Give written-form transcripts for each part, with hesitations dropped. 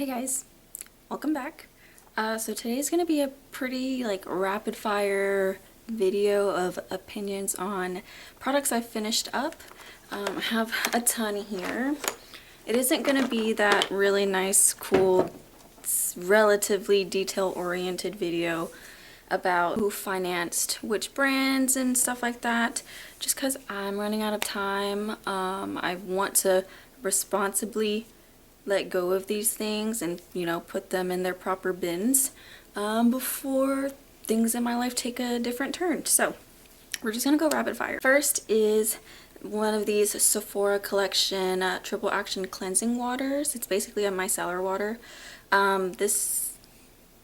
Hey guys, welcome back. So today's gonna be a pretty rapid fire video of opinions on products I've finished up. I have a ton here. It isn't gonna be that really nice, cool, relatively detail-oriented video about who financed which brands and stuff like that, just because I'm running out of time. I want to responsibly let go of these things and, put them in their proper bins before things in my life take a different turn. So we're just gonna go rapid fire. First is one of these Sephora collection triple action cleansing waters. It's basically a micellar water. This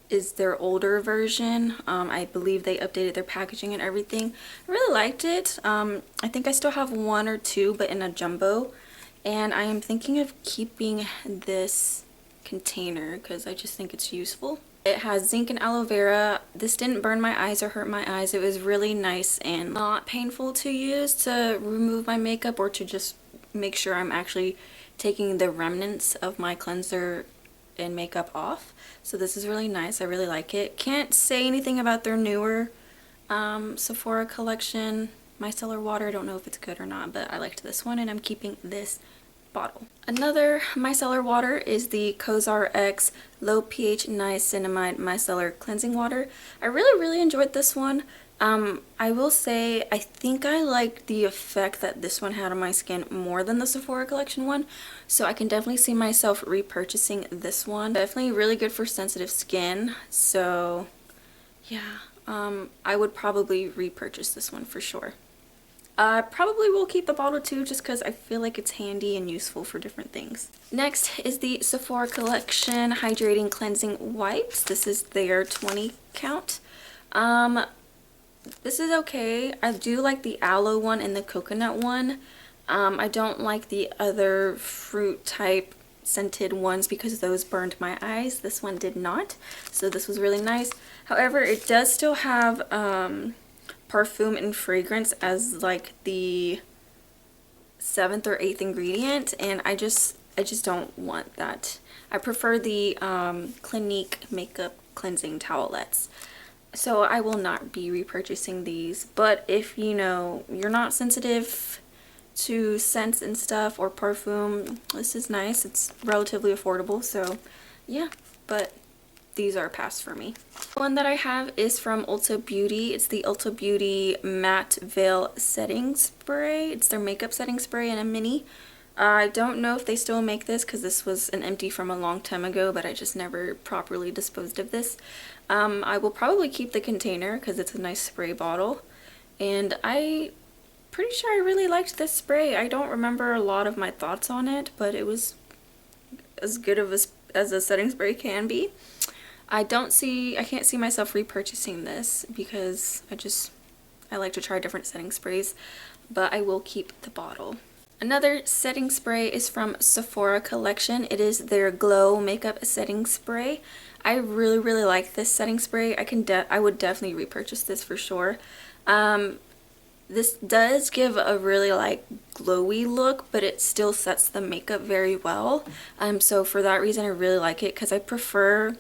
is their older version. I believe they updated their packaging and everything. I really liked it. I think I still have one or two, but in a jumbo. And I am thinking of keeping this container because I just think it's useful. It has zinc and aloe vera. This didn't burn my eyes or hurt my eyes. It was really nice and not painful to use to remove my makeup or to just make sure I'm actually taking the remnants of my cleanser and makeup off. So this is really nice. I really like it. Can't say anything about their newer Sephora collection micellar water. I don't know if it's good or not, but I liked this one and I'm keeping this bottle. Another micellar water is the Kozar X low pH niacinamide micellar cleansing water. I really enjoyed this one. I will say I think I like the effect that this one had on my skin more than the Sephora collection one, so I can definitely see myself repurchasing this one. Definitely really good for sensitive skin, so yeah, I would probably repurchase this one for sure. I probably will keep the bottle too just because I feel like it's handy and useful for different things. Next is the Sephora Collection Hydrating Cleansing Wipes. This is their 20 count. This is okay. I do like the aloe one and the coconut one. I don't like the other fruit type scented ones because those burned my eyes. This one did not, so this was really nice. However, it does still have perfume and fragrance as like the 7th or 8th ingredient, and I just don't want that. I prefer the Clinique makeup cleansing towelettes, so I will not be repurchasing these. But if you're not sensitive to scents and stuff or perfume, this is nice. It's relatively affordable, so yeah, but these are a pass for me. One that I have is from Ulta Beauty. It's the Ulta Beauty Matte Veil Setting Spray. It's their makeup setting spray in a mini. I don't know if they still make this because this was an empty from a long time ago, but I just never properly disposed of this. I will probably keep the container because it's a nice spray bottle, and I'm pretty sure I really liked this spray. I don't remember a lot of my thoughts on it, but it was as good of as a setting spray can be. I can't see myself repurchasing this because I like to try different setting sprays, but I will keep the bottle. Another setting spray is from Sephora Collection. It is their Glow Makeup Setting Spray. I really like this setting spray. I would definitely repurchase this for sure. This does give a really glowy look, but it still sets the makeup very well. So for that reason I really like it because I prefer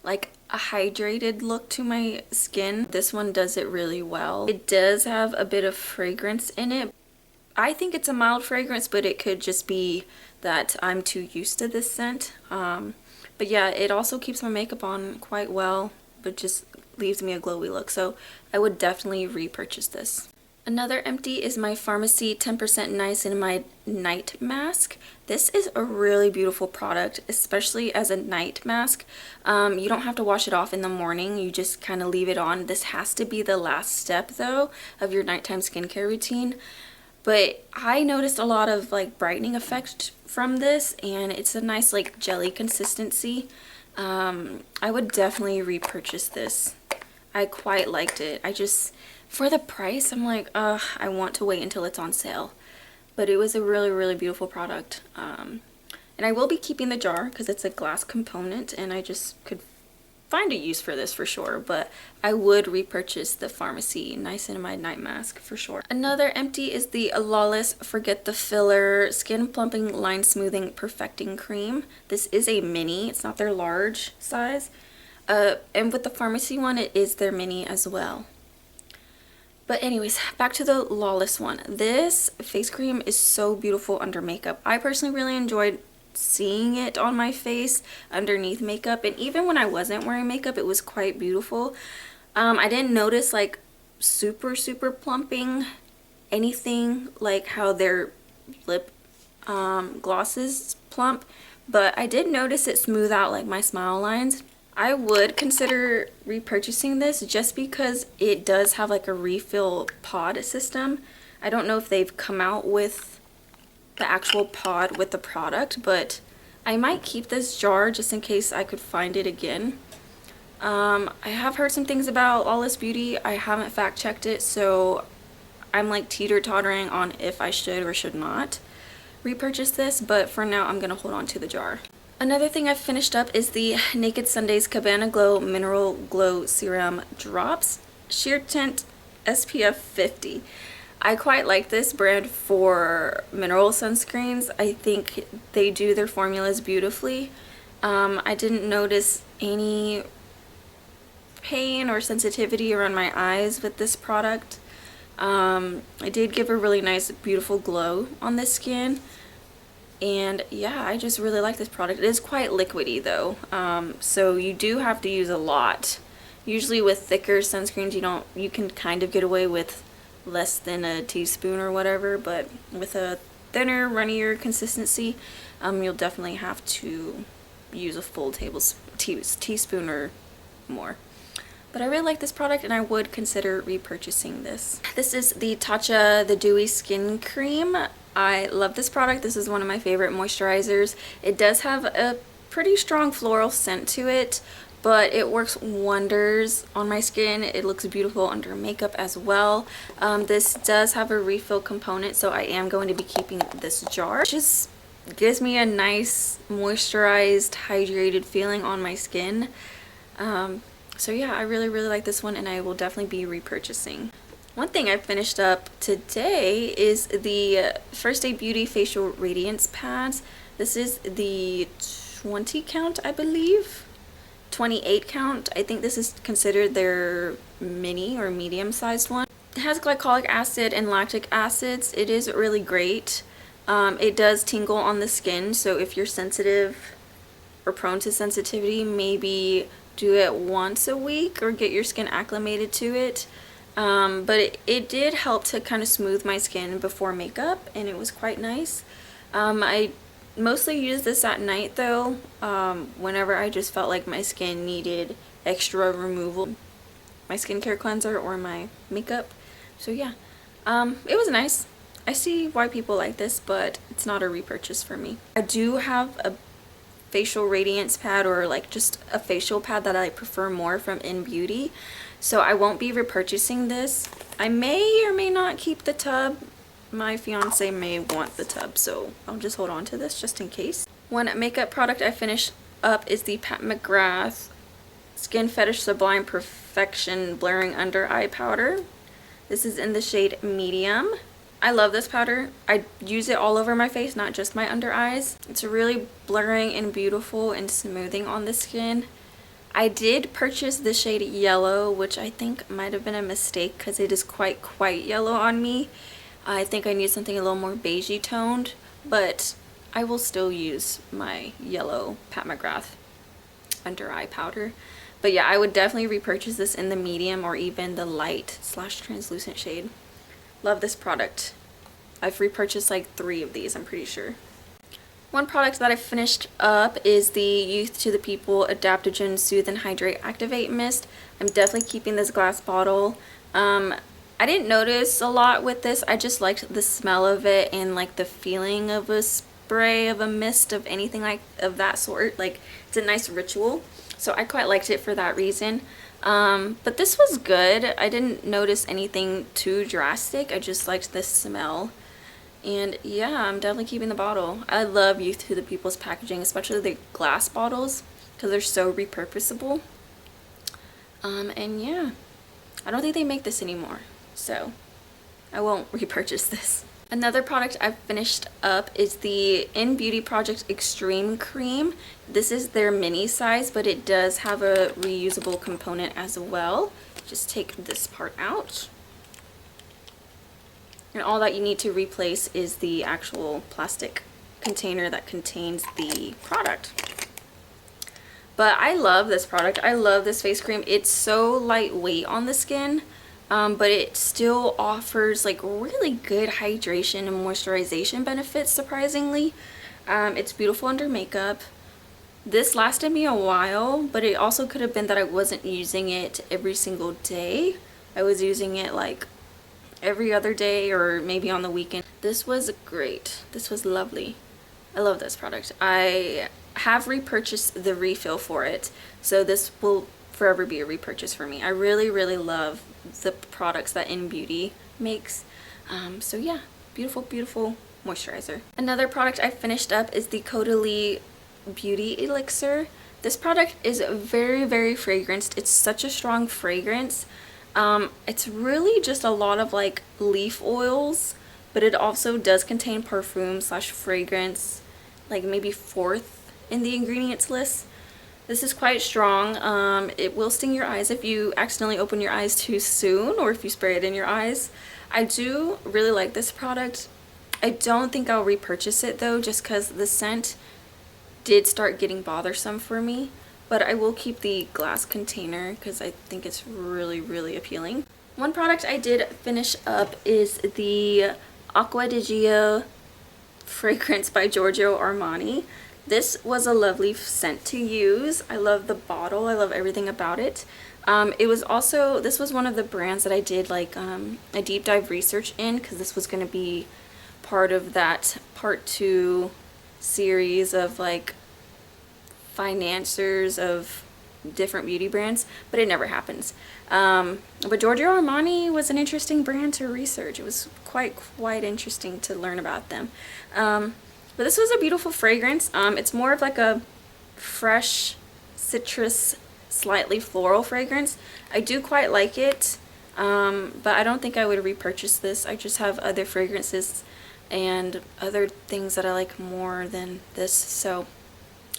a hydrated look to my skin. This one does it really well. It does have a bit of fragrance in it. I think it's a mild fragrance, but it could just be that I'm too used to this scent. But yeah, it also keeps my makeup on quite well, but just leaves me a glowy look. So I would definitely repurchase this. Another empty is my Pharmacy 10% Niacinamide Night Mask. This is a really beautiful product, especially as a night mask. You don't have to wash it off in the morning, you just kind of leave it on. This has to be the last step though of your nighttime skincare routine. But I noticed a lot of brightening effect from this, and it's a nice jelly consistency. I would definitely repurchase this. I quite liked it. For the price, I'm I want to wait until it's on sale. But it was a really beautiful product. And I will be keeping the jar because it's a glass component, and I just could find a use for this for sure, but I would repurchase the Pharmacy Niacinamide Night Mask for sure. Another empty is the Lawless Forget the Filler Skin Plumping Line Smoothing Perfecting Cream. This is a mini, it's not their large size. And with the Pharmacy one, it is their mini as well. But anyways, back to the Lawless one. This face cream is so beautiful under makeup. I personally really enjoyed seeing it on my face underneath makeup, and even when I wasn't wearing makeup, it was quite beautiful. I didn't notice like super plumping anything like how their lip glosses plump, but I did notice it smooth out like my smile lines. I would consider repurchasing this just because it does have like a refill pod system. I don't know if they've come out with the actual pod with the product, but I might keep this jar just in case I could find it again. I have heard some things about Lawless Beauty. I haven't fact checked it, so I'm like teeter-tottering on if I should or should not repurchase this, but for now I'm gonna hold on to the jar. Another thing I've finished up is the Naked Sundays Cabana Glow Mineral Glow Serum Drops Sheer Tint SPF 50. I quite like this brand for mineral sunscreens. I think they do their formulas beautifully. I didn't notice any pain or sensitivity around my eyes with this product. It did give a really nice, beautiful glow on the skin. And yeah, I just really like this product. It is quite liquidy though, so you do have to use a lot. Usually with thicker sunscreens, you can kind of get away with less than a teaspoon or whatever, but with a thinner, runnier consistency, you'll definitely have to use a full teaspoon or more. But I really like this product and I would consider repurchasing this. This is the Tatcha the Dewy Skin Cream. I love this product. This is one of my favorite moisturizers. It does have a pretty strong floral scent to it, but it works wonders on my skin. It looks beautiful under makeup as well. This does have a refill component, so I am going to be keeping this jar. It just gives me a nice moisturized, hydrated feeling on my skin. So yeah, I really like this one and I will definitely be repurchasing. One thing I finished up today is the First Day Beauty Facial Radiance Pads. This is the 20 count, I believe. 28 count. I think this is considered their mini or medium sized one. It has glycolic acid and lactic acids. It is really great. It does tingle on the skin, so if you're sensitive or prone to sensitivity, maybe do it once a week or get your skin acclimated to it. But it did help to kind of smooth my skin before makeup, and it was quite nice. I mostly use this at night though, whenever I just felt like my skin needed extra removal, my skincare cleanser or my makeup. So yeah, it was nice. I see why people like this, but it's not a repurchase for me. I do have a facial radiance pad, or like just a facial pad that I prefer more from In Beauty, so I won't be repurchasing this. I may or may not keep the tub. My fiance may want the tub, so I'll just hold on to this just in case. One makeup product I finished up is the Pat McGrath Skin Fetish Sublime Perfection Blurring Under Eye Powder. This is in the shade Medium. I love this powder. I use it all over my face, not just my under eyes. It's really blurring and beautiful and smoothing on the skin. I did purchase the shade Yellow, which I think might have been a mistake because it is quite yellow on me. I think I need something a little more beigey toned, but I will still use my yellow Pat McGrath under eye powder. But yeah, I would definitely repurchase this in the medium or even the light / translucent shade. Love this product. I've repurchased like 3 of these, I'm pretty sure. One product that I finished up is the Youth to the People Adaptogen Soothe and Hydrate Activate Mist. I'm definitely keeping this glass bottle. I didn't notice a lot with this. I just liked the smell of it and like the feeling of a spray, of a mist, of anything like of that sort. Like, it's a nice ritual, so I quite liked it for that reason. But this was good. I didn't notice anything too drastic. I just liked the smell. And yeah, I'm definitely keeping the bottle. I love Youth to the People's packaging, especially the glass bottles, because they're so repurposable. And yeah, I don't think they make this anymore, so I won't repurchase this. Another product I've finished up is the In Beauty Project Extreme Cream. This is their mini size, but it does have a reusable component as well. Just take this part out. And all that you need to replace is the actual plastic container that contains the product. But I love this product. I love this face cream. It's so lightweight on the skin. But it still offers like really good hydration and moisturization benefits, surprisingly. It's beautiful under makeup. This lasted me a while, but it also could have been that I wasn't using it every single day. I was using it like every other day or maybe on the weekend. This was great. This was lovely. I love this product. I have repurchased the refill for it, so this will forever be a repurchase for me. I really, really love the products that In Beauty makes. So yeah, beautiful, beautiful moisturizer. Another product I finished up is the Caudalie Beauty Elixir. This product is very, very fragranced. It's such a strong fragrance. It's really just a lot of like leaf oils, but it also does contain perfume slash fragrance, like maybe fourth in the ingredients list. This is quite strong. It will sting your eyes if you accidentally open your eyes too soon or if you spray it in your eyes. I do really like this product. I don't think I'll repurchase it though, just because the scent did start getting bothersome for me. But I will keep the glass container because I think it's really, really appealing. One product I did finish up is the Acqua di Gio fragrance by Giorgio Armani. This was a lovely scent to use. I love the bottle. I love everything about it. This was one of the brands that I did like a deep dive research in, because this was going to be part of that part 2 series of like financiers of different beauty brands, but it never happens. But Giorgio Armani was an interesting brand to research. It was quite interesting to learn about them. But this was a beautiful fragrance. It's more of like a fresh citrus, slightly floral fragrance. I do quite like it, but I don't think I would repurchase this. I just have other fragrances and other things that I like more than this, so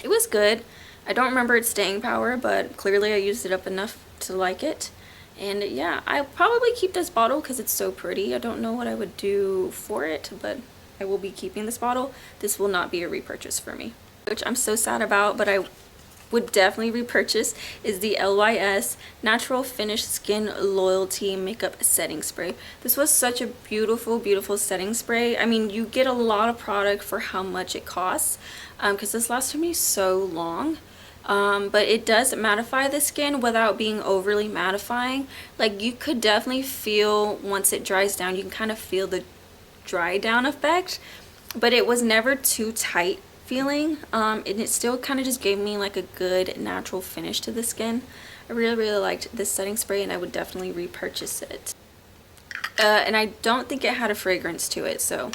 it was good. I don't remember its staying power, but clearly I used it up enough to like it. And yeah, I'll probably keep this bottle because it's so pretty. I don't know what I would do for it, but I will be keeping this bottle. This will not be a repurchase for me, which I'm so sad about, but I would definitely repurchase, is the LYS Natural Finish Skin Loyalty Makeup Setting Spray. This was such a beautiful, beautiful setting spray. I mean, you get a lot of product for how much it costs, because this lasted me so long. But it does mattify the skin without being overly mattifying. Like, you could definitely feel, once it dries down, you can kind of feel the dry down effect, but it was never too tight feeling, and it still kind of just gave me like a good natural finish to the skin. I really, really liked this setting spray, and I would definitely repurchase it. And I don't think it had a fragrance to it, so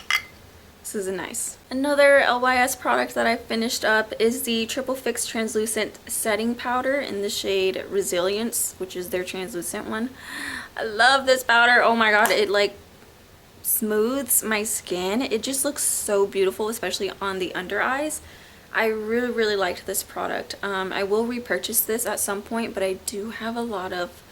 this is nice. Another LYS product that I finished up is the Triple Fix Translucent Setting Powder in the shade Resilience, which is their translucent one. I love this powder. Oh my god, it like smooths my skin. It just looks so beautiful, especially on the under eyes. I really, really liked this product. I will repurchase this at some point, but I do have a lot of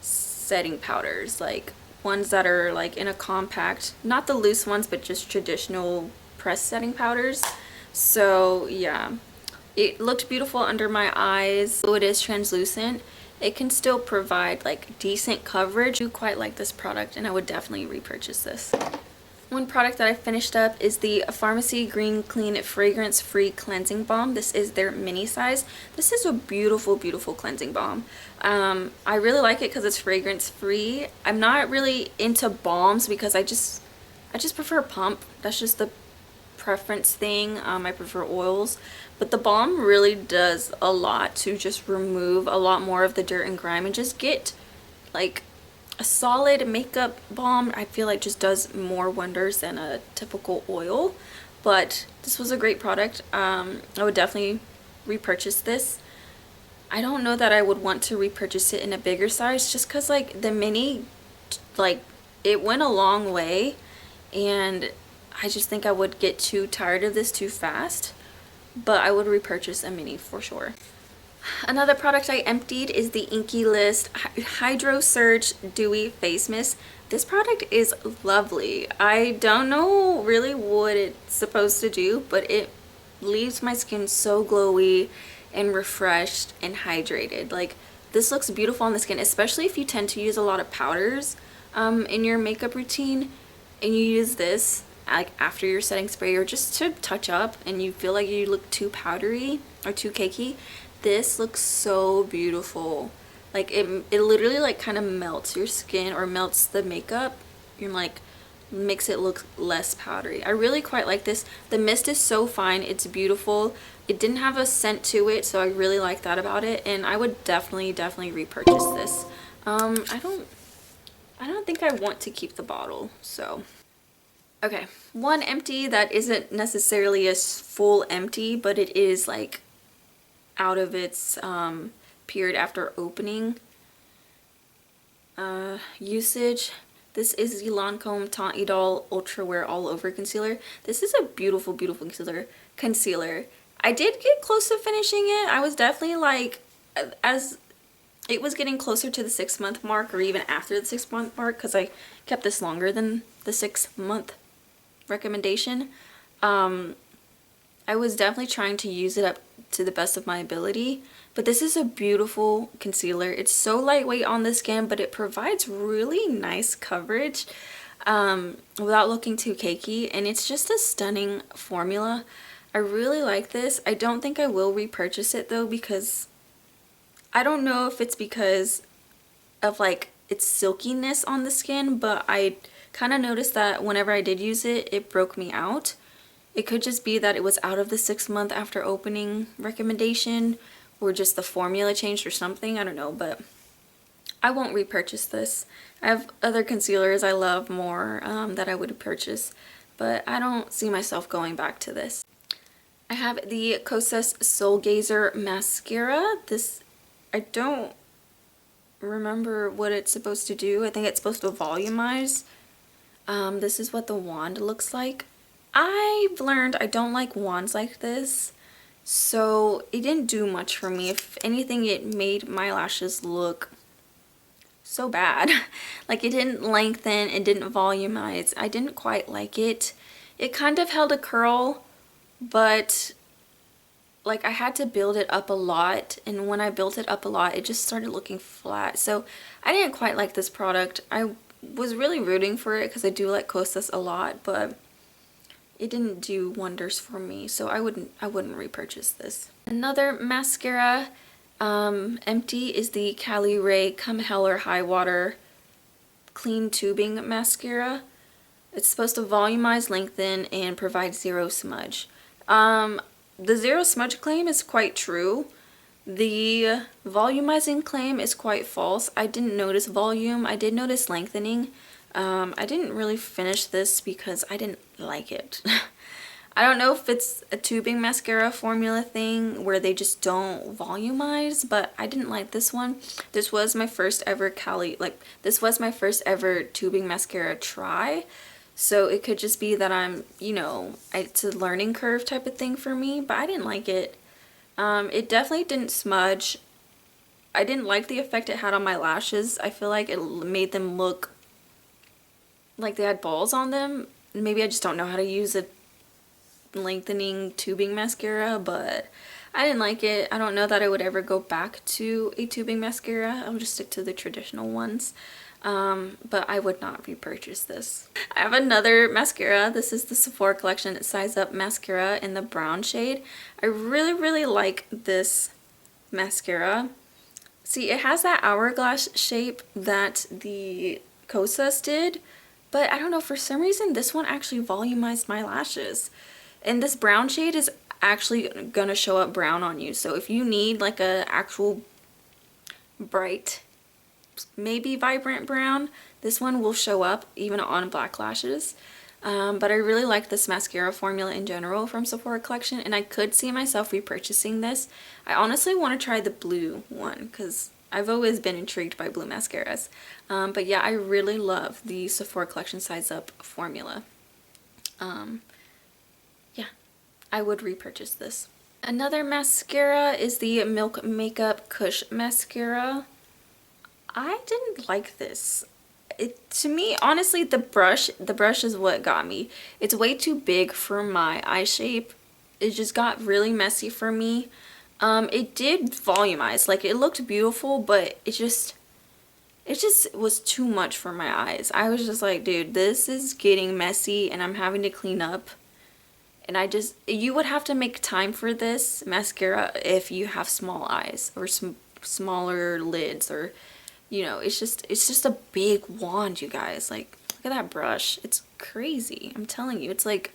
setting powders, like ones that are like in a compact, not the loose ones, but just traditional press setting powders. So yeah, it looked beautiful under my eyes. So it is translucent. It can still provide like decent coverage. I do quite like this product, and I would definitely repurchase this. One product that I finished up is the Pharmacy Green Clean Fragrance Free Cleansing Balm. This is their mini size. This is a beautiful, beautiful cleansing balm. I really like it because it's fragrance free. I'm not really into balms because I just prefer pump. That's just the preference thing. I prefer oils, but the balm really does a lot to just remove a lot more of the dirt and grime and just get like a solid makeup balm. I feel like just does more wonders than a typical oil. But this was a great product. I would definitely repurchase this. I don't know that I would want to repurchase it in a bigger size just because like the mini, like it went a long way and I just think I would get too tired of this too fast, but I would repurchase a mini for sure. Another product I emptied is the Inky List Hydro Surge Dewy Face Mist. This product is lovely. I don't know really what it's supposed to do, but it leaves my skin so glowy and refreshed and hydrated. Like, this looks beautiful on the skin, especially if you tend to use a lot of powders in your makeup routine, and you use this like after your setting spray or just to touch up and you feel like you look too powdery or too cakey. This looks so beautiful. Like it literally like kind of melts your skin or melts the makeup and like makes it look less powdery. I really quite like this. The mist is so fine. It's beautiful. It didn't have a scent to it, so I really like that about it, and I would definitely repurchase this. I don't think I want to keep the bottle, so. Okay, one empty that isn't necessarily a full empty, but it is like out of its period after opening usage. This is the Lancome Teint Idole Ultra Wear All Over Concealer. This is a beautiful concealer. I did get close to finishing it. I was definitely like, as it was getting closer to the 6-month mark or even after the 6-month mark, because I kept this longer than the 6-month recommendation. I was definitely trying to use it up to the best of my ability, but this is a beautiful concealer. It's so lightweight on the skin, but it provides really nice coverage without looking too cakey, and it's just a stunning formula. I really like this. I don't think I will repurchase it though, because I don't know if it's because of like its silkiness on the skin, but I kind of noticed that whenever I did use it, it broke me out. It could just be that it was out of the 6-month after opening recommendation, or just the formula changed or something. I don't know, but I won't repurchase this. I have other concealers I love more that I would purchase, but I don't see myself going back to this. I have the Kosas Soul Gazer Mascara. This, I don't remember what it's supposed to do. I think it's supposed to volumize. This is what the wand looks like. I've learned I don't like wands like this, so it didn't do much for me. If anything, it made my lashes look so bad. Like, it didn't lengthen, it didn't volumize. I didn't quite like it. It kind of held a curl, but like I had to build it up a lot, and when I built it up a lot, it just started looking flat. So I didn't quite like this product. I was really rooting for it because I do like Kosas a lot, but it didn't do wonders for me, so I wouldn't repurchase this. Another mascara empty is the Cali Ray Come Hell or High Water Clean Tubing Mascara. It's supposed to volumize, lengthen, and provide zero smudge. The zero smudge claim is quite true. The volumizing claim is quite false. I didn't notice volume. I did notice lengthening. I didn't really finish this because I didn't like it. I don't know if it's a tubing mascara formula thing where they just don't volumize, but I didn't like this one. This was my first ever this was my first ever tubing mascara try. So it could just be that I'm, you know, it's a learning curve type of thing for me, but I didn't like it. It definitely didn't smudge. I didn't like the effect it had on my lashes. I feel like it made them look like they had balls on them. Maybe I just don't know how to use a lengthening tubing mascara, but I didn't like it. I don't know that I would ever go back to a tubing mascara. I'll just stick to the traditional ones. But I would not repurchase this. I have another mascara. This is the Sephora Collection Size Up Mascara in the brown shade. I really like this mascara. See, it has that hourglass shape that the Kosas did, but I don't know, for some reason this one actually volumized my lashes. And this brown shade is actually gonna show up brown on you. So if you need like a actual bright, maybe vibrant brown, this one will show up even on black lashes. But I really like this mascara formula in general from Sephora Collection, and I could see myself repurchasing this. I honestly want to try the blue one because I've always been intrigued by blue mascaras. But yeah, I really love the Sephora Collection Size Up formula. Yeah, I would repurchase this. Another mascara is the Milk Makeup Kush Mascara. I didn't like this. To me, honestly, the brush is what got me. It's way too big for my eye shape. It just got really messy for me. It did volumize, like it looked beautiful, but it just was too much for my eyes. I was just like, dude, this is getting messy and I'm having to clean up. And you would have to make time for this mascara if you have small eyes or some smaller lids, or you know, it's just a big wand, you guys. Like, look at that brush. It's crazy. I'm telling you, it's like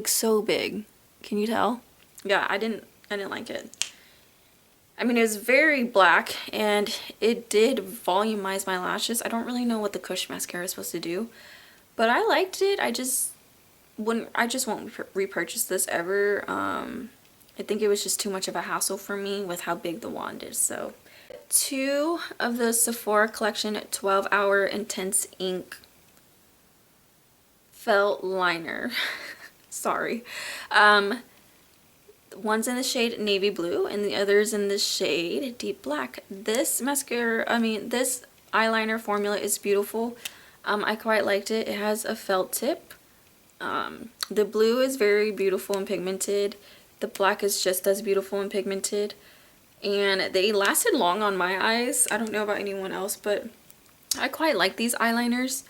so big. Can you tell? Yeah, I didn't like it. I mean, it was very black and it did volumize my lashes. I don't really know what the Kush mascara is supposed to do, but I liked it. I just won't repurchase this ever. I think it was just too much of a hassle for me with how big the wand is. So 2 of the Sephora Collection 12-Hour Intense Ink Felt Liner. Sorry. One's in the shade navy blue and the other's in the shade deep black. This this eyeliner formula is beautiful. I quite liked it. It has a felt tip. The blue is very beautiful and pigmented. The black is just as beautiful and pigmented. And they lasted long on my eyes. I don't know about anyone else, but I quite like these eyeliners.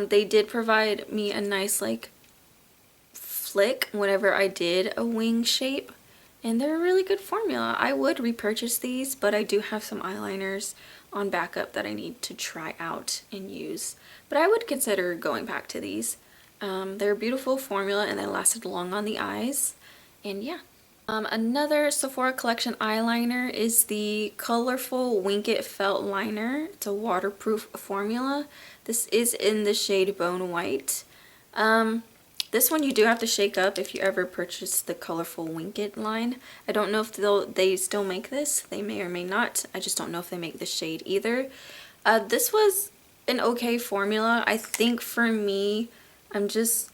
They did provide me a nice like flick whenever I did a wing shape, and they're a really good formula. I would repurchase these, but I do have some eyeliners on backup that I need to try out and use. But I would consider going back to these. They're a beautiful formula and they lasted long on the eyes. And yeah. Another Sephora Collection eyeliner is the Colorful Wink It Felt Liner. It's a waterproof formula. This is in the shade Bone White. This one you do have to shake up if you ever purchase the Colorful Wink It line. I don't know if they still make this. They may or may not. I just don't know if they make this shade either. This was an okay formula. I think for me, I'm just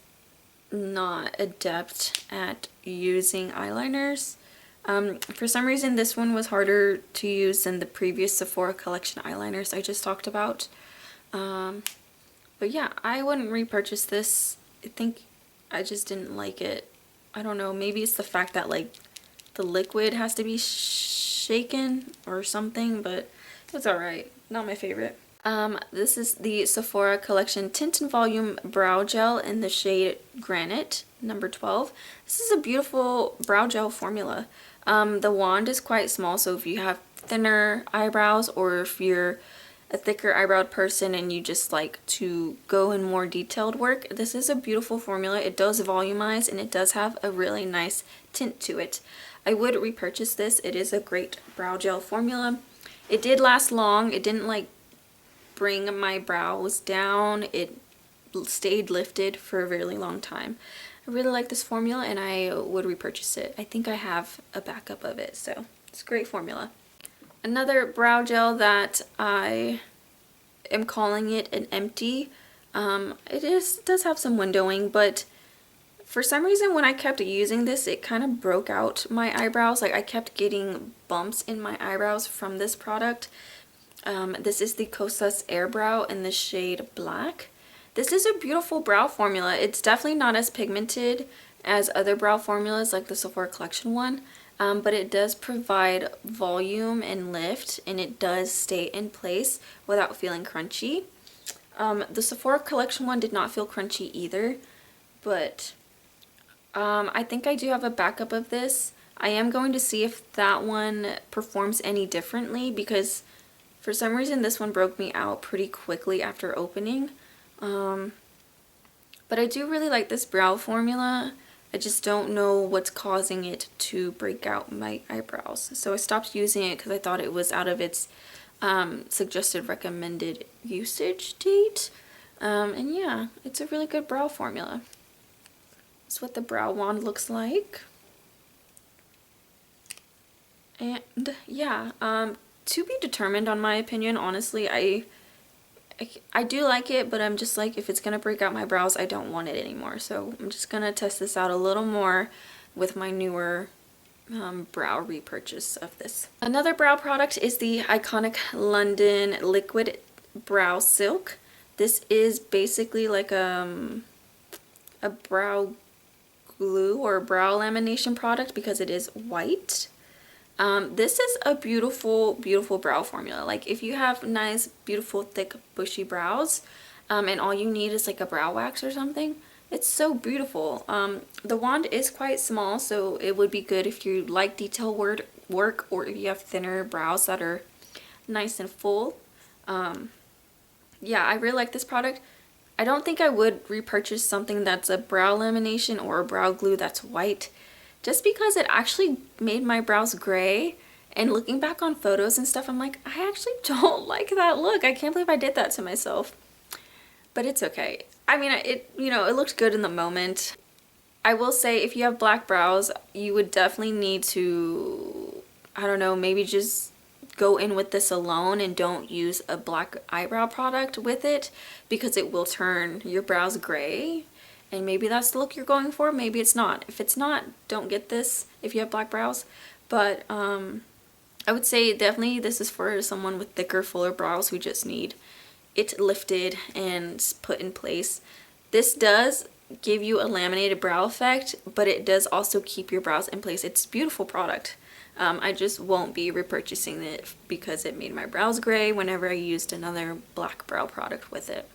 not adept at using eyeliners. For some reason this one was harder to use than the previous Sephora Collection eyeliners I just talked about. But yeah, I wouldn't repurchase this. I think I just didn't like it. I don't know, maybe it's the fact that like the liquid has to be shaken or something, but it's alright. Not my favorite. This is the Sephora Collection Tint and Volume Brow Gel in the shade Granite, number 12. This is a beautiful brow gel formula. The wand is quite small, so if you have thinner eyebrows or if you're a thicker eyebrowed person and you just like to go in more detailed work, this is a beautiful formula. It does volumize and it does have a really nice tint to it. I would repurchase this. It is a great brow gel formula. It did last long. It didn't like bring my brows down. It stayed lifted for a really long time. I really like this formula and I would repurchase it. I think I have a backup of it, so it's a great formula. Another brow gel that I am calling it an empty. It does have some windowing, but for some reason when I kept using this, it kind of broke out my eyebrows. Like I kept getting bumps in my eyebrows from this product. This is the Kosas Air Brow in the shade Black. This is a beautiful brow formula. It's definitely not as pigmented as other brow formulas like the Sephora Collection one, but it does provide volume and lift, and it does stay in place without feeling crunchy. The Sephora Collection one did not feel crunchy either, but I think I do have a backup of this. I am going to see if that one performs any differently because for some reason this one broke me out pretty quickly after opening. But I do really like this brow formula. I just don't know what's causing it to break out my eyebrows. So I stopped using it because I thought it was out of its suggested recommended usage date. And yeah, it's a really good brow formula. That's what the brow wand looks like. And yeah, to be determined on my opinion. Honestly, I do like it, but I'm just like, if it's gonna break out my brows, I don't want it anymore. So I'm just gonna test this out a little more with my newer brow repurchase of this. Another brow product is the iconic London Liquid Brow Silk. This is basically like a brow glue or brow lamination product because it is white. This is a beautiful, beautiful brow formula. Like if you have nice, beautiful, thick, bushy brows, and all you need is like a brow wax or something, it's so beautiful. The wand is quite small, so it would be good if you like detail work or if you have thinner brows that are nice and full. Yeah, I really like this product. I don't think I would repurchase something that's a brow lamination or a brow glue that's white, just because it actually made my brows gray. And looking back on photos and stuff, I'm like, I actually don't like that look. I can't believe I did that to myself. But it's okay. I mean, it looked good in the moment. I will say, if you have black brows, you would definitely need to, I don't know, maybe just go in with this alone and don't use a black eyebrow product with it, because it will turn your brows gray. And maybe that's the look you're going for, maybe it's not. If it's not, don't get this if you have black brows. But I would say definitely this is for someone with thicker, fuller brows who just need it lifted and put in place. This does give you a laminated brow effect, but it does also keep your brows in place. It's a beautiful product. I just won't be repurchasing it because it made my brows gray whenever I used another black brow product with it.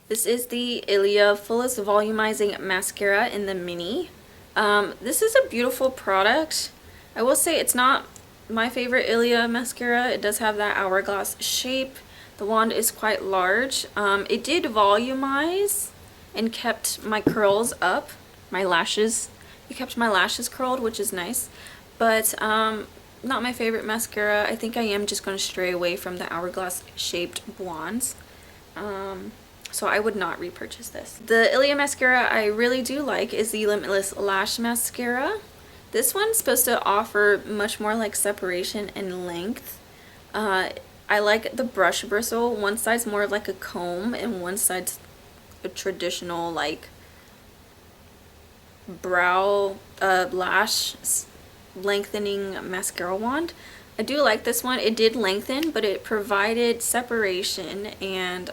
This is the Ilia Fullest Volumizing Mascara in the mini. This is a beautiful product. I will say it's not my favorite Ilia mascara. It does have that hourglass shape. The wand is quite large. It did volumize and kept my curls up, my lashes. It kept my lashes curled, which is nice. But not my favorite mascara. I think I am just going to stray away from the hourglass shaped wands. So I would not repurchase this. The Ilia mascara I really do like is the Limitless Lash Mascara. This one's supposed to offer much more like separation and length. I like the brush bristle. One side's more like a comb and one side's a traditional like brow lash lengthening mascara wand. I do like this one. It did lengthen, but it provided separation and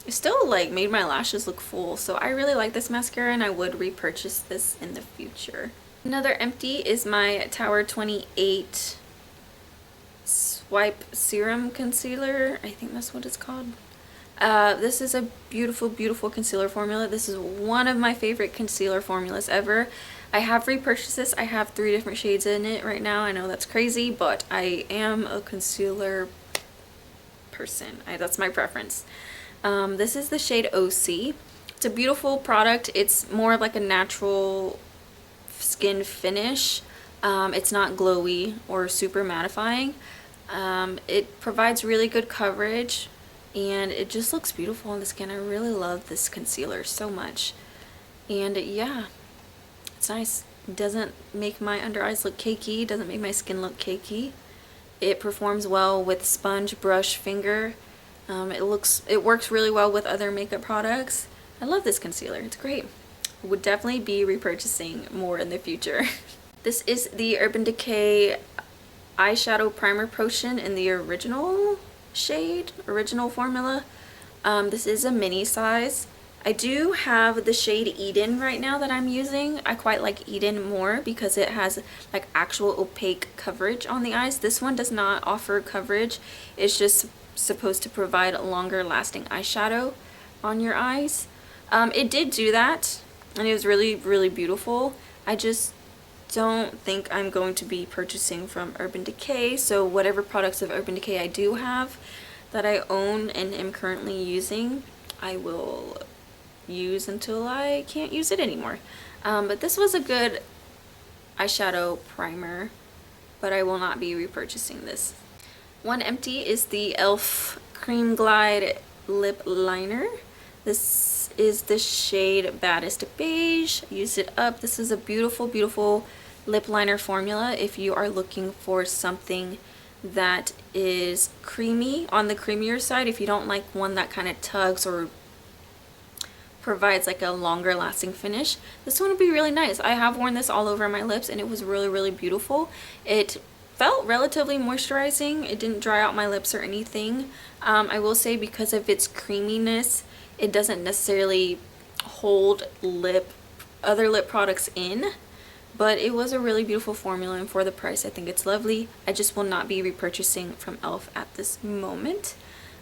it still like made my lashes look full. So I really like this mascara and I would repurchase this in the future. Another empty is my Tower 28 Swipe Serum Concealer. I think that's what it's called. This is a beautiful, beautiful concealer formula. This is one of my favorite concealer formulas ever. I have repurchased this. I have 3 different shades in it right now. I know that's crazy, but I am a concealer person. That's my preference. This is the shade OC. It's a beautiful product. It's more like a natural skin finish. It's not glowy or super mattifying. It provides really good coverage and it just looks beautiful on the skin. I really love this concealer so much. And yeah, it's nice. It doesn't make my under eyes look cakey, doesn't make my skin look cakey. It performs well with sponge, brush, finger. It works really well with other makeup products. I love this concealer. It's great. I would definitely be repurchasing more in the future. This is the Urban Decay eyeshadow primer potion in the original shade, original formula. This is a mini size. I do have the shade Eden right now that I'm using. I quite like Eden more because it has like actual opaque coverage on the eyes. This one does not offer coverage. It's just supposed to provide a longer lasting eyeshadow on your eyes. It did do that and it was really, really beautiful. I just don't think I'm going to be purchasing from Urban Decay, so whatever products of Urban Decay I do have that I own and am currently using, I will use until I can't use it anymore. But this was a good eyeshadow primer, but I will not be repurchasing this. One empty is the e.l.f. Cream Glide Lip Liner. This is the shade Baddest Beige. Use it up. This is a beautiful, beautiful lip liner formula if you are looking for something that is creamy, on the creamier side. If you don't like one that kind of tugs or provides like a longer lasting finish, this one would be really nice. I have worn this all over my lips and it was really, really beautiful. It felt relatively moisturizing. It didn't dry out my lips or anything. I will say, because of its creaminess, it doesn't necessarily hold other lip products in, but it was a really beautiful formula, and for the price I think it's lovely. I just will not be repurchasing from e.l.f. at this moment.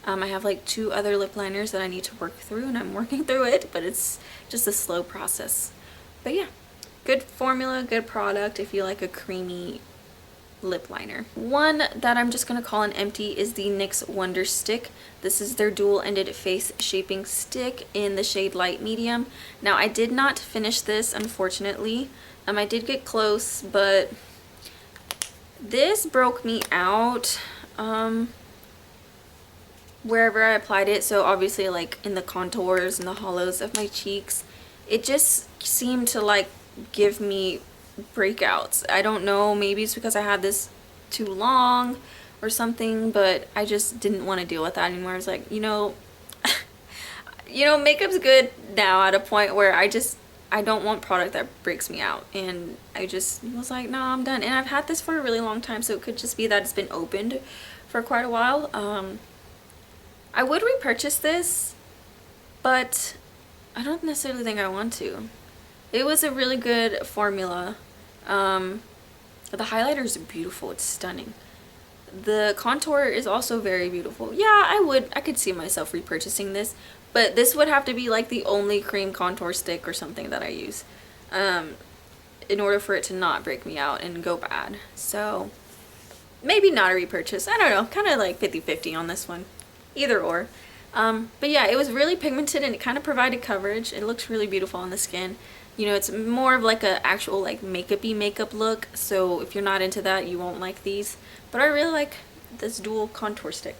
I have like 2 other lip liners that I need to work through, and I'm working through it, but it's just a slow process. But yeah, good formula, good product if you like a creamy lip liner. One that I'm just going to call an empty is the NYX Wonder Stick. This is their dual-ended face shaping stick in the shade Light Medium. Now, I did not finish this, unfortunately. I did get close, but this broke me out wherever I applied it. So obviously, like in the contours and the hollows of my cheeks, it just seemed to like give me breakouts. I don't know, maybe it's because I had this too long or something, but I just didn't want to deal with that anymore. I was like, you know, makeup's good now at a point where I don't want product that breaks me out, and I just was like, no, I'm done. And I've had this for a really long time, so it could just be that it's been opened for quite a while. I would repurchase this, but I don't necessarily think I want to. It was a really good formula. The highlighter is beautiful. It's stunning. The contour is also very beautiful. Yeah, I could see myself repurchasing this, but this would have to be like the only cream contour stick or something that I use in order for it to not break me out and go bad. So maybe not a repurchase. I don't know, kind of like 50-50 on this one. Either or. But yeah, it was really pigmented and it kind of provided coverage. It looks really beautiful on the skin. You know, it's more of like a actual like makeup-y makeup look, so if you're not into that, you won't like these. But I really like this dual contour stick.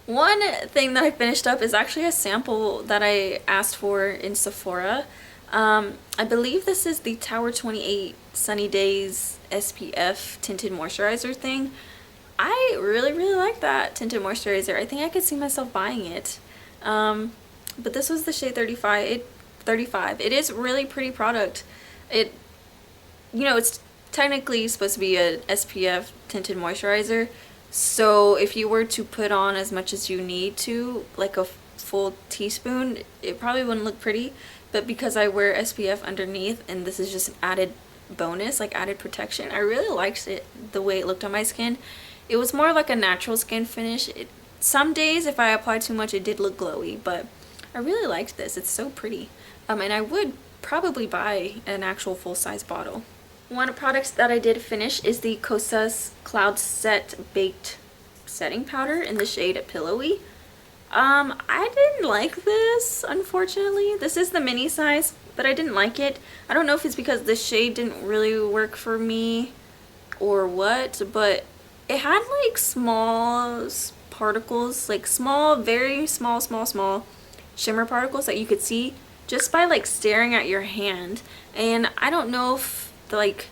One thing that I finished up is actually a sample that I asked for in Sephora. I believe this is the Tower 28 Sunny Days SPF tinted moisturizer thing. I really, really like that tinted moisturizer. I think I could see myself buying it. But this was the shade 35. It is really pretty product. It's technically supposed to be a SPF tinted moisturizer, so if you were to put on as much as you need to, like a full teaspoon, it probably wouldn't look pretty. But because I wear SPF underneath and this is just an added bonus, like added protection, I really liked it, the way it looked on my skin. It was more like a natural skin finish. Some days if I applied too much it did look glowy, but I really liked this. It's so pretty. And I would probably buy an actual full-size bottle. One product that I did finish is the Kosas Cloud Set Baked Setting Powder in the shade Pillowy. I didn't like this, unfortunately. This is the mini size, but I didn't like it. I don't know if it's because the shade didn't really work for me or what, but it had like small particles, like small, very small shimmer particles that you could see just by like staring at your hand. And I don't know if like,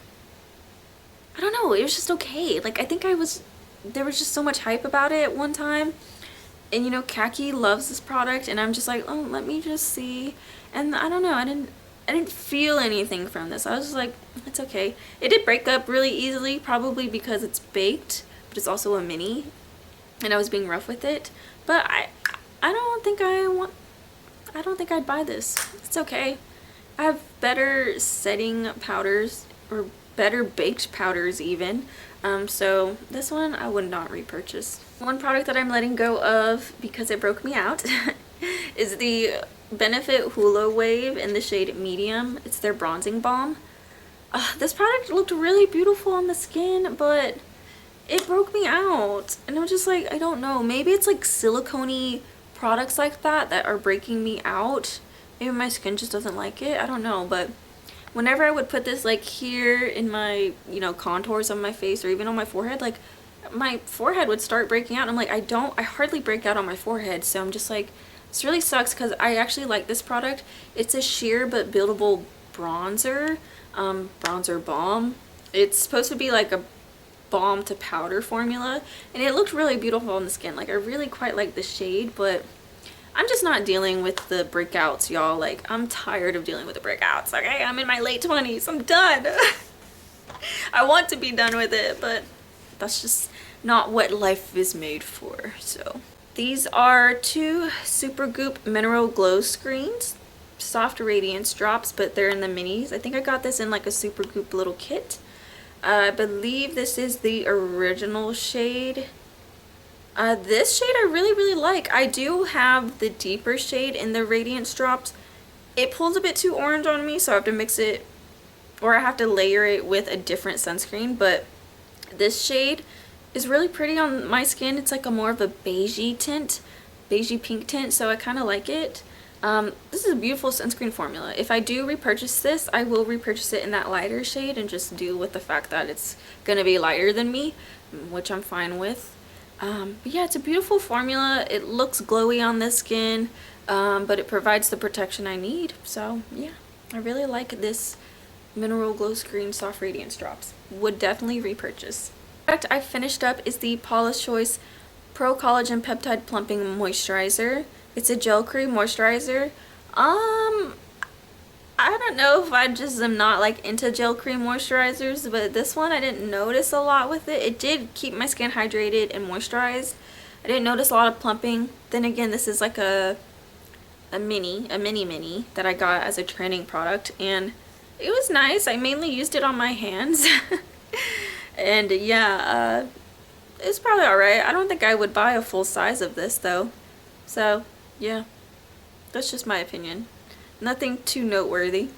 I don't know, it was just okay. Like I think there was just so much hype about it at one time, and you know, Kaki loves this product, and I'm just like, oh, let me just see. And I don't know, I didn't feel anything from this. I was just like, it's okay. It did break up really easily, probably because it's baked, but it's also a mini and I was being rough with it. But I don't think I'd buy this. It's okay. I have better setting powders, or better baked powders even. So this one I would not repurchase. One product that I'm letting go of because it broke me out is the Benefit Hula Wave in the shade Medium. It's their bronzing balm. This product looked really beautiful on the skin, but it broke me out. And I'm just like, I don't know. Maybe it's like silicone-y products like that are breaking me out. Maybe my skin just doesn't like it. I don't know, but whenever I would put this like here in my, you know, contours of my face or even on my forehead, like my forehead would start breaking out. I'm like, I hardly break out on my forehead, so I'm just like, This really sucks because I actually like this product. It's a sheer but buildable bronzer, bronzer balm. It's supposed to be like a balm to powder formula, and it looked really beautiful on the skin. Like, I really quite like the shade, but I'm just not dealing with the breakouts, y'all. Like, I'm tired of dealing with the breakouts. Okay, I'm in my late 20s. I'm done. I want to be done with it, but that's just not what life is made for. So these are 2 Supergoop Mineral Glow Screens, soft radiance drops, but they're in the minis. I think I got this in like a Supergoop little kit. I believe this is the original shade. This shade I really like. I do have the deeper shade in the radiance drops. It pulls a bit too orange on me, so I have to mix it, or I have to layer it with a different sunscreen, but this shade is really pretty on my skin. It's like a more of a beigey tint, beigey pink tint, so I kind of like it. This is a beautiful sunscreen formula. If I do repurchase this, I will repurchase it in that lighter shade and just deal with the fact that it's going to be lighter than me, which I'm fine with. But yeah, it's a beautiful formula. It looks glowy on the skin, but it provides the protection I need. So yeah, I really like this Mineral Glow Screen Soft Radiance Drops. Would definitely repurchase. The product I finished up is the Paula's Choice Pro Collagen Peptide Plumping Moisturizer. It's a gel cream moisturizer. I don't know if I just am not like into gel cream moisturizers, but this one I didn't notice a lot with it. It did keep my skin hydrated and moisturized. I didn't notice a lot of plumping. Then again, this is like a mini that I got as a training product, and it was nice. I mainly used it on my hands. And yeah, it's probably alright. I don't think I would buy a full size of this though. So yeah, that's just my opinion. Nothing too noteworthy.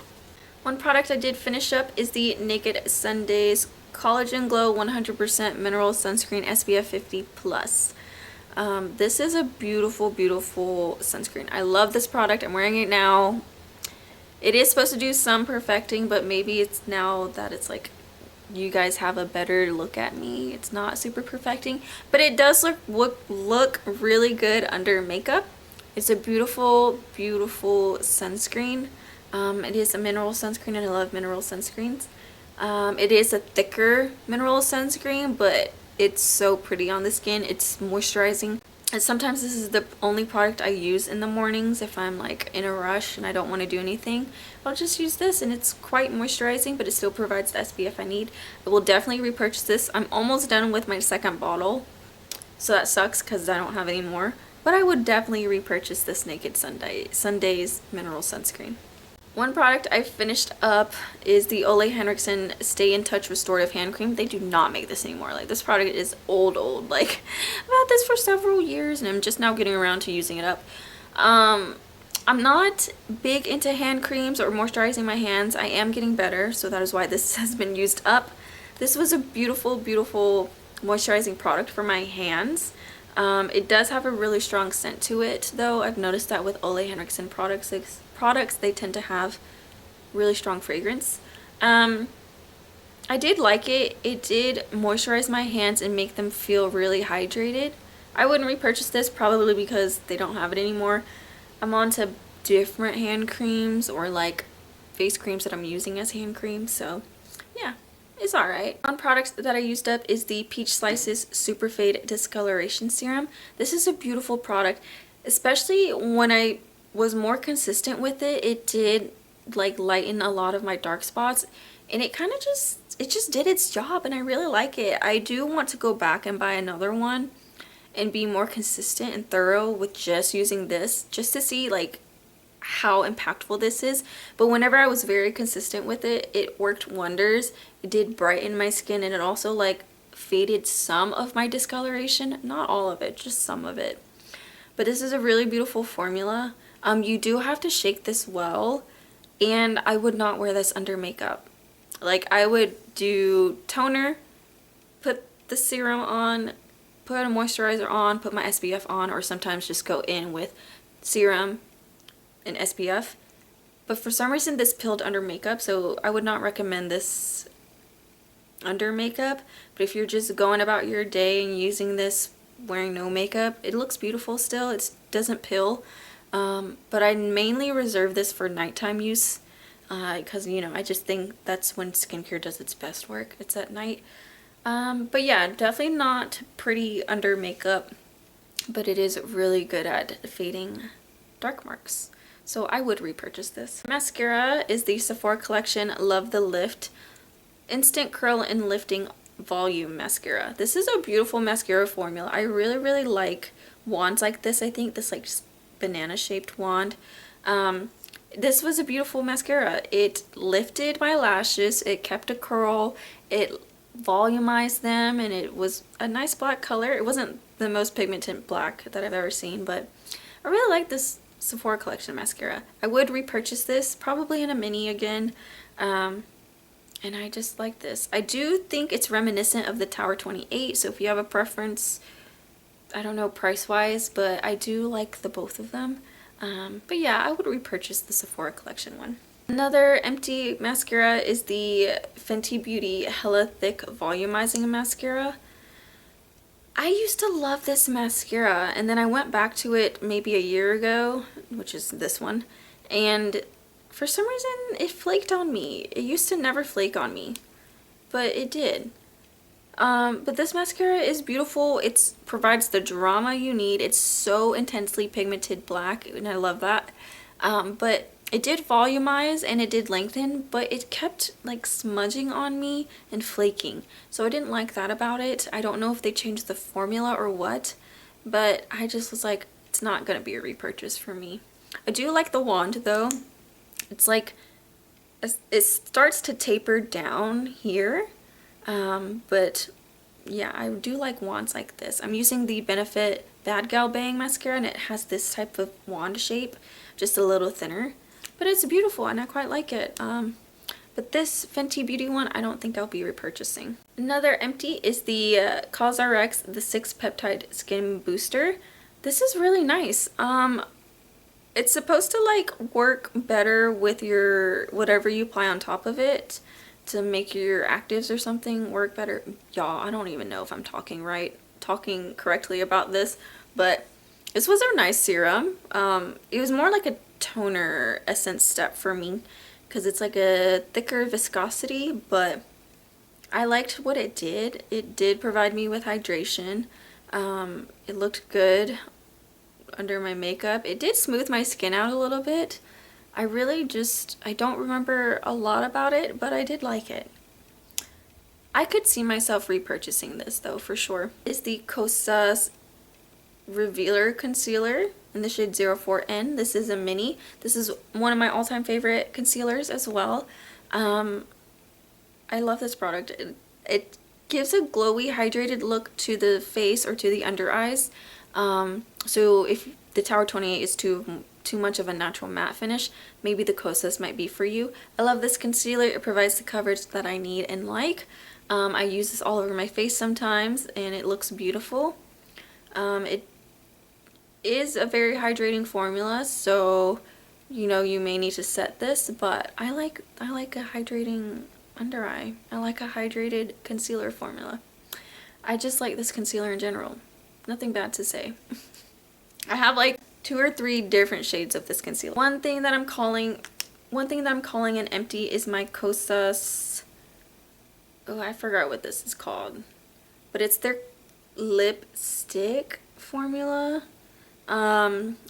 One product I did finish up is the Naked Sundays Collagen Glow 100% Mineral Sunscreen SPF 50+. This is a beautiful sunscreen. I love this product. I'm wearing it now. It is supposed to do some perfecting, but maybe it's now that it's like you guys have a better look at me, it's not super perfecting, but it does look really good under makeup. It's a beautiful sunscreen. It is a mineral sunscreen, and I love mineral sunscreens. It is a thicker mineral sunscreen, but it's so pretty on the skin. It's moisturizing. And sometimes this is the only product I use in the mornings if I'm like in a rush and I don't want to do anything. I'll just use this, and it's quite moisturizing, but it still provides the SPF I need. I will definitely repurchase this. I'm almost done with my second bottle, so that sucks because I don't have any more. But I would definitely repurchase this Naked Sundays Mineral Sunscreen. One product I finished up is the Ole Henriksen Stay in Touch Restorative Hand Cream. They do not make this anymore. Like, this product is old. Like, I've had this for several years and I'm just now getting around to using it up. I'm not big into hand creams or moisturizing my hands. I am getting better, so that is why this has been used up. This was a beautiful moisturizing product for my hands. It does have a really strong scent to it, though. I've noticed that with Ole Henriksen products, they tend to have really strong fragrance. I did like it. It did moisturize my hands and make them feel really hydrated. I wouldn't repurchase this, probably because they don't have it anymore. I'm on to different hand creams or like face creams that I'm using as hand creams, so yeah. It's alright. One product that I used up is the Peach Slices Super Fade Discoloration Serum. This is a beautiful product, especially when I was more consistent with it. It did like lighten a lot of my dark spots, and it kind of just did its job, and I really like it. I do want to go back and buy another one and be more consistent and thorough with just using this, just to see like how impactful this is. But whenever I was very consistent with it, it worked wonders. It did brighten my skin, and it also like faded some of my discoloration, not all of it, just some of it. But this is a really beautiful formula. You do have to shake this well, and I would not wear this under makeup. Like, I would do toner, put the serum on, put a moisturizer on, put my SPF on, or sometimes just go in with serum and SPF. But for some reason this peeled under makeup, so I would not recommend this under makeup. But if you're just going about your day and using this wearing no makeup, it looks beautiful still. It doesn't peel. But I mainly reserve this for nighttime use because, you know, I just think that's when skincare does its best work. It's at night. But yeah, definitely not pretty under makeup, but it is really good at fading dark marks. So I would repurchase this. Mascara is the Sephora Collection Love the Lift Instant Curl and Lifting Volume Mascara. This is a beautiful mascara formula. I really like wands like this. I think this like banana shaped wand. This was a beautiful mascara. It lifted my lashes, it kept a curl, it volumized them, and it was a nice black color. It wasn't the most pigmented black that I've ever seen, but I really like this Sephora Collection mascara. I would repurchase this, probably in a mini again, and I just like this. I do think it's reminiscent of the Tower 28, so if you have a preference, I don't know price-wise, but I do like the both of them. But yeah, I would repurchase the Sephora Collection one. Another empty mascara is the Fenty Beauty Hella Thick Volumizing Mascara. I used to love this mascara, and then I went back to it maybe a year ago, which is this one, and for some reason it flaked on me. It used to never flake on me, but it did. But this mascara is beautiful. It provides the drama you need. It's so intensely pigmented black, and I love that. But it did volumize and it did lengthen, but it kept like smudging on me and flaking. So I didn't like that about it. I don't know if they changed the formula or what, but I just was like, it's not gonna be a repurchase for me. I do like the wand though. It's like, it starts to taper down here. But yeah, I do like wands like this. I'm using the Benefit Bad Gal Bang mascara, and it has this type of wand shape, just a little thinner, but it's beautiful and I quite like it. But this Fenty Beauty one, I don't think I'll be repurchasing. Another empty is the CosRx the 6 Peptide Skin Booster. This is really nice. It's supposed to like work better with your whatever you apply on top of it, to make your actives or something work better. Y'all, I don't even know if I'm talking correctly about this, but this was a nice serum. It was more like a toner essence step for me because it's like a thicker viscosity, but I liked what it did. It did provide me with hydration. It looked good under my makeup. It did smooth my skin out a little bit. I don't remember a lot about it, but I did like it. I could see myself repurchasing this though, for sure. It's the Kosas Revealer Concealer in the shade 04N. This is a mini. This is one of my all-time favorite concealers as well. I love this product. It gives a glowy, hydrated look to the face or to the under eyes. So if the Tower 28 is too much of a natural matte finish, maybe the Kosas might be for you. I love this concealer. It provides the coverage that I need and like. I use this all over my face sometimes and it looks beautiful. It is a very hydrating formula, so you know you may need to set this, but I like a hydrating under eye. I like a hydrated concealer formula. I just like this concealer in general. Nothing bad to say. I have like 2 or 3 different shades of this concealer. One thing that I'm calling an empty is my Kosas, oh, I forgot what this is called, but it's their lipstick formula.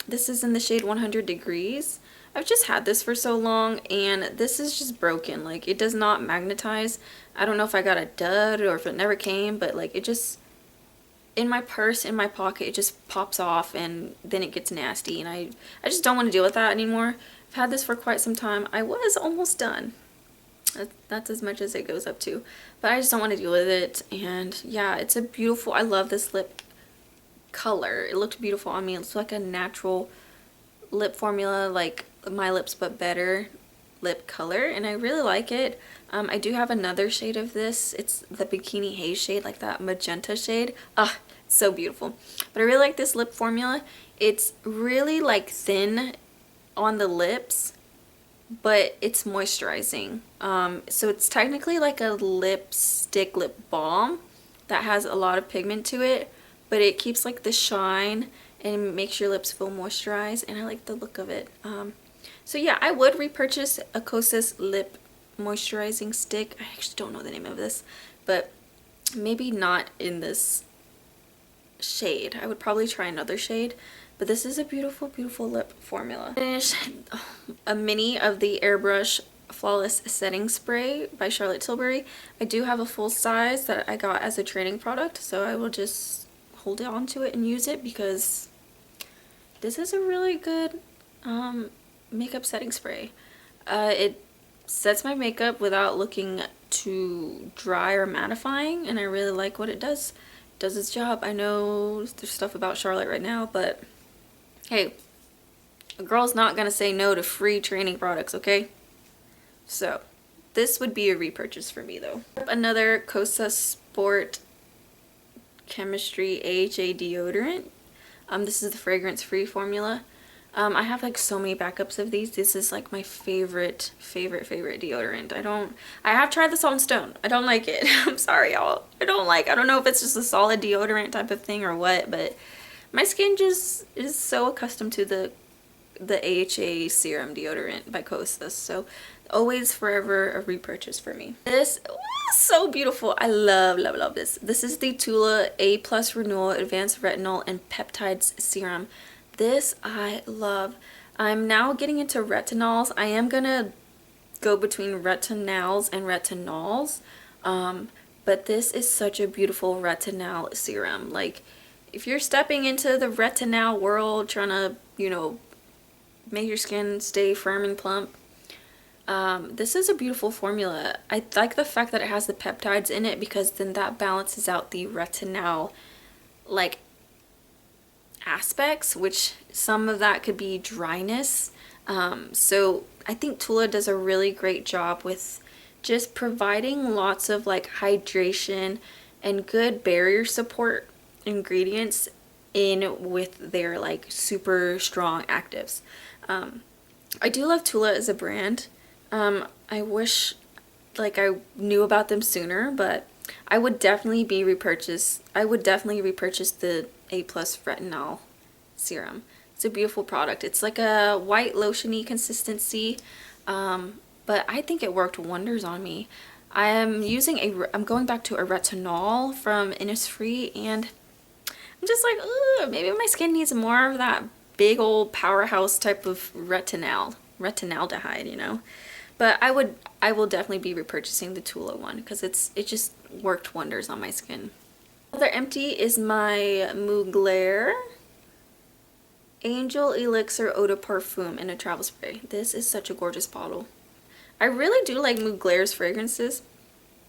This is in the shade 100 Degrees. I've just had this for so long and this is just broken. Like, it does not magnetize. I don't know if I got a dud or if it never came, but like it just, in my purse, in my pocket, it just pops off and then it gets nasty, and I just don't want to deal with that anymore. I've had this for quite some time. I was almost done. That's as much as it goes up to, but I just don't want to deal with it. And yeah, it's a beautiful, I love this lip color. It looked beautiful on me. It's like a natural lip formula, like My Lips But Better lip color, and I really like it. I do have another shade of this. It's the Bikini Haze shade, like that magenta shade. Ah, it's so beautiful. But I really like this lip formula. It's really like thin on the lips, but it's moisturizing. So it's technically like a lipstick lip balm that has a lot of pigment to it, but it keeps like the shine and it makes your lips feel moisturized, and I like the look of it. So yeah, I would repurchase a Kosas lip moisturizing stick. I actually don't know the name of this, but maybe not in this shade. I would probably try another shade, but this is a beautiful, beautiful lip formula. Finish a mini of the Airbrush Flawless Setting Spray by Charlotte Tilbury. I do have a full size that I got as a training product, so I will just hold on to it and use it because this is a really good makeup setting spray. It sets my makeup without looking too dry or mattifying, and I really like what it does. It does its job. I know there's stuff about Charlotte right now, but hey, a girl's not gonna say no to free training products, okay? So this would be a repurchase for me though. Another Kosas Sport Chemistry AHA deodorant. This is the fragrance free formula. I have like so many backups of these. This is like my favorite deodorant. I have tried the Salt and Stone. I don't like it. I'm sorry y'all. I don't know if it's just a solid deodorant type of thing or what, but my skin just is so accustomed to the AHA serum deodorant by Kosas. So always forever a repurchase for me. This so beautiful. I love this. This is the Tula A+ Renewal Advanced Retinol and Peptides Serum. This I love. I'm now getting into retinols. I am gonna go between retinals and retinols, but this is such a beautiful retinol serum. Like, if you're stepping into the retinol world, trying to, you know, make your skin stay firm and plump, this is a beautiful formula. I like the fact that it has the peptides in it, because then that balances out the retinol like aspects, which some of that could be dryness. So I think Tula does a really great job with just providing lots of like hydration and good barrier support ingredients in with their like super strong actives. I do love Tula as a brand. I wish like I knew about them sooner, but I would definitely repurchase the A+ retinol serum. It's a beautiful product. It's like a white lotiony consistency, but I think it worked wonders on me. I'm going back to a retinol from Innisfree, and I'm just like, ugh, maybe my skin needs more of that big old powerhouse type of retinaldehyde, you know. But I will definitely be repurchasing the Tula one because it just worked wonders on my skin. Another empty is my Mugler Angel Elixir Eau de Parfum in a travel spray. This is such a gorgeous bottle. I really do like Mugler's fragrances.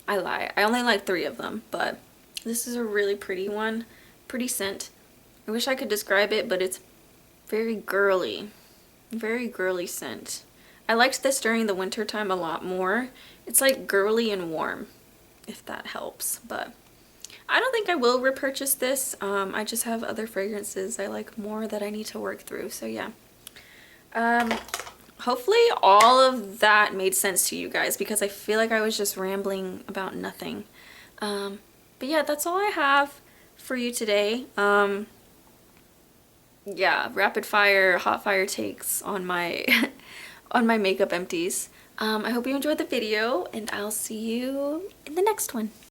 I lie. I only like 3 of them, but this is a really pretty one. Pretty scent. I wish I could describe it, but it's very girly. Very girly scent. I liked this during the winter time a lot more. It's like girly and warm, if that helps. But I don't think I will repurchase this. I just have other fragrances I like more that I need to work through. So yeah. Hopefully all of that made sense to you guys, because I feel like I was just rambling about nothing. But yeah, that's all I have for you today. Yeah, rapid fire, hot fire takes on my on my makeup empties. I hope you enjoyed the video, and I'll see you in the next one.